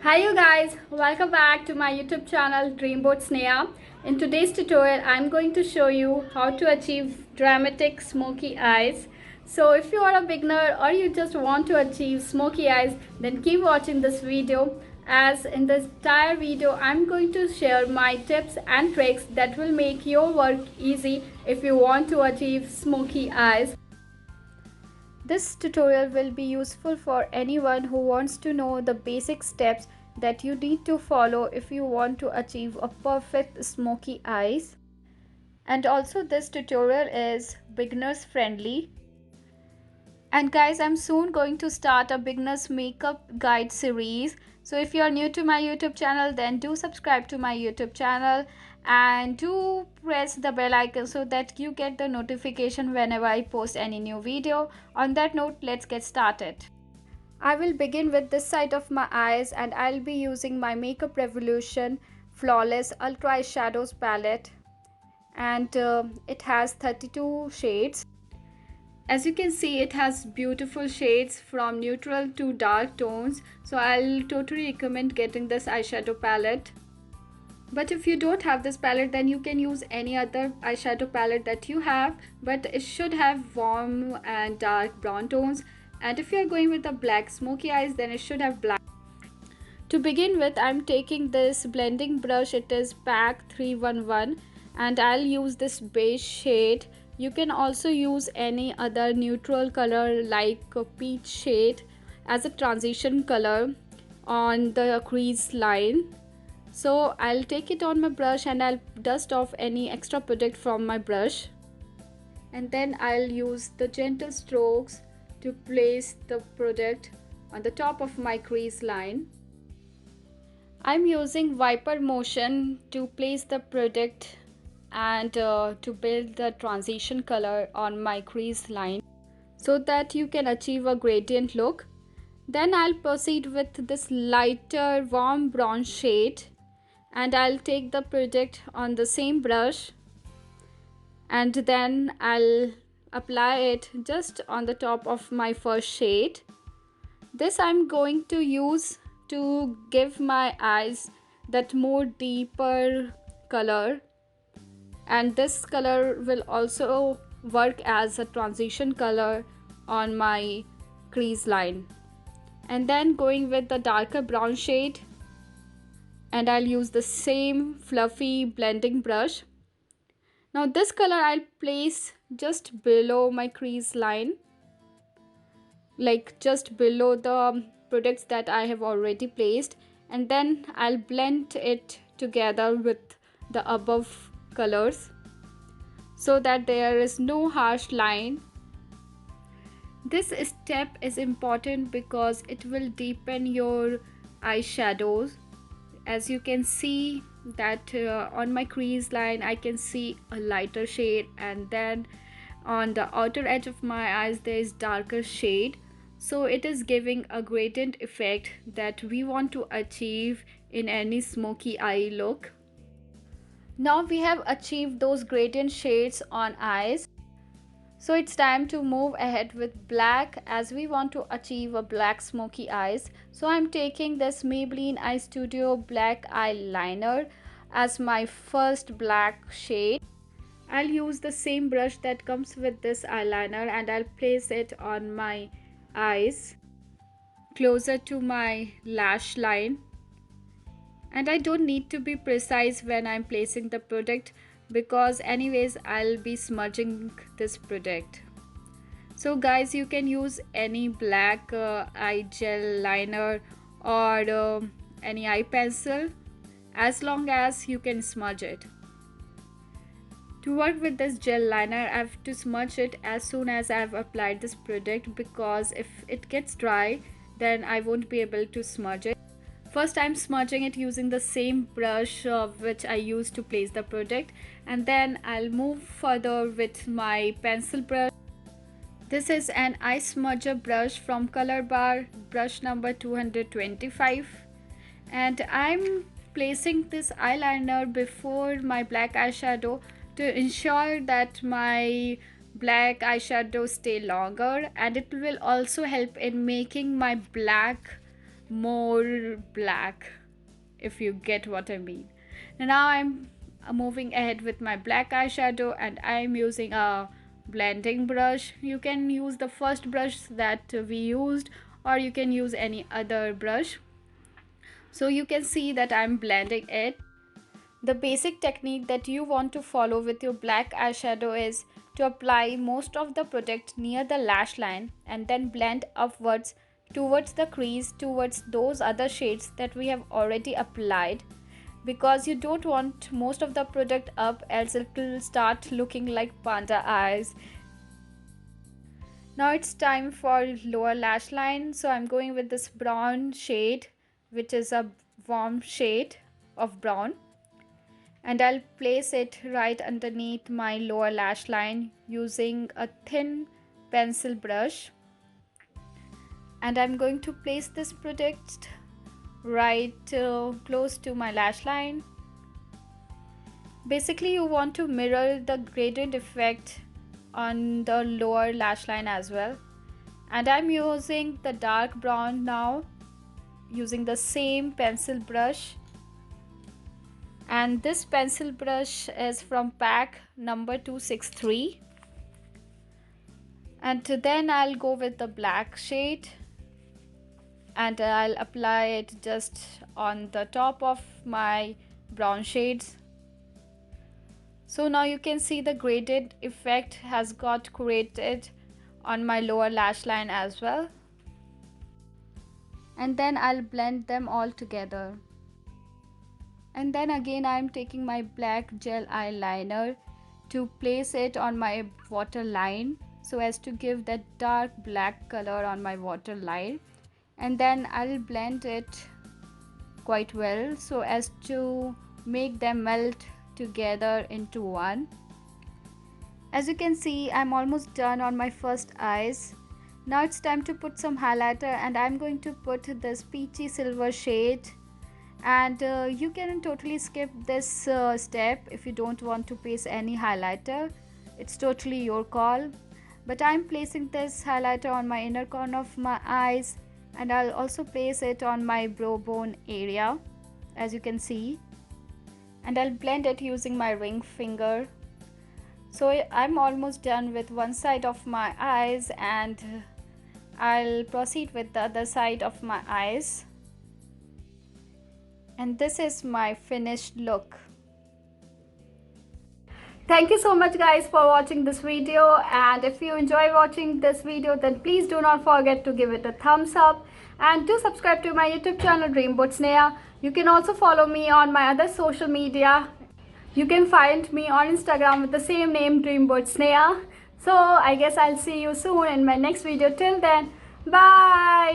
Hi you guys, welcome back to my YouTube channel Dreamboatsneha. In today's tutorial, I'm going to show you how to achieve dramatic smoky eyes. So if you are a beginner or you just want to achieve smoky eyes, then keep watching this video, as in this entire video I'm going to share my tips and tricks that will make your work easy if you want to achieve smoky eyes. This tutorial will be useful for anyone who wants to know the basic steps that you need to follow if you want to achieve a perfect smoky eyes. And also this tutorial is beginners friendly. And guys, I'm soon going to start a beginners makeup guide series. So if you are new to my YouTube channel, then do subscribe to my YouTube channel and do press the bell icon so that you get the notification whenever I post any new video. On that note, let's get started. I will begin with this side of my eyes and I'll be using my Makeup Revolution Flawless Ultra Eyeshadows palette, and it has 32 shades. As you can see, it has beautiful shades from neutral to dark tones, so I'll totally recommend getting this eyeshadow palette. But if you don't have this palette, then you can use any other eyeshadow palette that you have, but it should have warm and dark brown tones. And if you are going with a black smoky eyes, then it should have black. To begin with, I'm taking this blending brush. It is pack 311 and I'll use this beige shade. You can also use any other neutral color like a peach shade as a transition color on the crease line. So I'll take it on my brush and I'll dust off any extra product from my brush. And then I'll use the gentle strokes to place the product on the top of my crease line. I'm using wiper motion to place the product and to build the transition color on my crease line so that you can achieve a gradient look. Then I'll proceed with this lighter warm brown shade and I'll take the product on the same brush and then I'll apply it just on the top of my first shade. This I'm going to use to give my eyes that more deeper color, and this color will also work as a transition color on my crease line. And then going with the darker brown shade, and I'll use the same fluffy blending brush. Now this color I'll place just below my crease line, like just below the products that I have already placed, and then I'll blend it together with the above colors so that there is no harsh line. This step is important because it will deepen your eyeshadows. As you can see that on my crease line I can see a lighter shade, and then on the outer edge of my eyes there is darker shade. So it is giving a gradient effect that we want to achieve in any smoky eye look. Now we have achieved those gradient shades on eyes. So it's time to move ahead with black, as we want to achieve a black smoky eyes. So I'm taking this Maybelline Eyestudio black eyeliner as my first black shade. I'll use the same brush that comes with this eyeliner and I'll place it on my eyes closer to my lash line. And I don't need to be precise when I'm placing the product, because anyways I'll be smudging this product. So guys, you can use any black eye gel liner or any eye pencil, as long as you can smudge it. To work with this gel liner, I have to smudge it as soon as I've applied this product, because if it gets dry then I won't be able to smudge it. First I'm smudging it using the same brush which I used to place the product, and then I'll move further with my pencil brush. This is an eye smudger brush from Color Bar, brush number 225, and I'm placing this eyeliner before my black eyeshadow to ensure that my black eyeshadow stay longer, and it will also help in making my black more black, if you get what I mean. Now I'm moving ahead with my black eyeshadow, and I'm using a blending brush. You can use the first brush that we used, or you can use any other brush. So you can see that I'm blending it. The basic technique that you want to follow with your black eyeshadow is to apply most of the product near the lash line and then blend upwards towards the crease, towards those other shades that we have already applied, because you don't want most of the product up, else it will start looking like panda eyes. Now it's time for lower lash line, so I'm going with this brown shade, which is a warm shade of brown, and I'll place it right underneath my lower lash line using a thin pencil brush. And I'm going to place this product right close to my lash line. Basically, you want to mirror the gradient effect on the lower lash line as well. And I'm using the dark brown now, using the same pencil brush. And this pencil brush is from pack number 263. And then I'll go with the black shade, and I'll apply it just on the top of my brown shades. So now you can see the graded effect has got created on my lower lash line as well. And then I'll blend them all together. And then again I'm taking my black gel eyeliner to place it on my waterline, so as to give that dark black color on my waterline. And then I'll blend it quite well so as to make them melt together into one. As you can see, I'm almost done on my first eyes. Now it's time to put some highlighter, and I'm going to put this peachy silver shade. And you can totally skip this step if you don't want to place any highlighter. It's totally your call. But I'm placing this highlighter on my inner corner of my eyes, and I'll also place it on my brow bone area, as you can see. And I'll blend it using my ring finger. So I'm almost done with one side of my eyes, and I'll proceed with the other side of my eyes. And this is my finished look. Thank you so much guys for watching this video, and if you enjoy watching this video, then please do not forget to give it a thumbs up, and do subscribe to my YouTube channel Dreamboatsneha. You can also follow me on my other social media. You can find me on Instagram with the same name, Dreamboatsneha. So I guess I'll see you soon in my next video. Till then, bye.